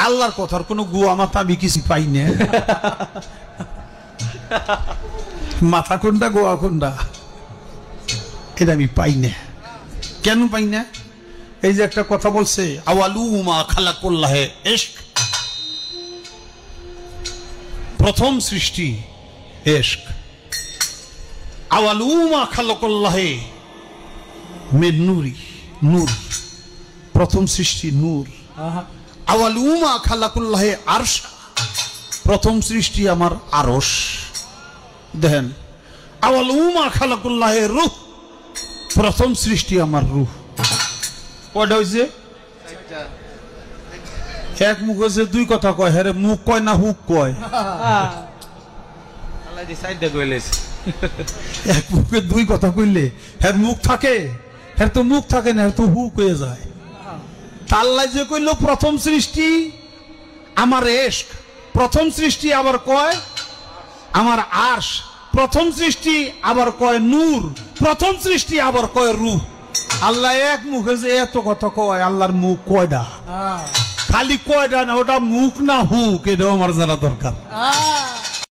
আল্লাহর কথার কোনো গুয়া মাথা আমি কিছু পাই না। মাথা কোনটা গোয়া কোনটা এটা আমি পাই না। কেন পাই না? এই যে একটা কথা বলছে আওয়ালু মা খালাকুল্লাহে ইশক, প্রথম সৃষ্টি ইশক। আওয়ালু মা খালাকুল্লাহে মিন নূরি, নূর, প্রথম সৃষ্টি নূর। আওয়ালু মা খালাকুল্লাহে আরশ, প্রথম সৃষ্টি আমার আরশ। দেখেন আওয়ালু মা খালাকুল্লাহে রূহ, প্রথম সৃষ্টি আমার রূহ। কয়টা হয়েছে? এক মুখ হয়েছে দুই কথা কয়, হ্যাঁ মুখ কয় না হুক কয়? এক মুখে দুই কথা কইলে হ্যাঁ মুখ থাকে, হ্যাঁ তো মুখ থাকে না, তো হুক হয়ে যায়। আল্লাহ যে কইল প্রথম সৃষ্টি আমার ইশক, প্রথম সৃষ্টি আবার কয় আমার আরশ, প্রথম সৃষ্টি আবার কয় নূর, প্রথম সৃষ্টি আবার কয় রূহ। আল্লাহ এক মুখে যে এত কথা কয়, আল্লাহর মুখ কয়টা? খালি কয়টা না, ওটা মুখ না হুক, এটাও আমার জানা দরকার।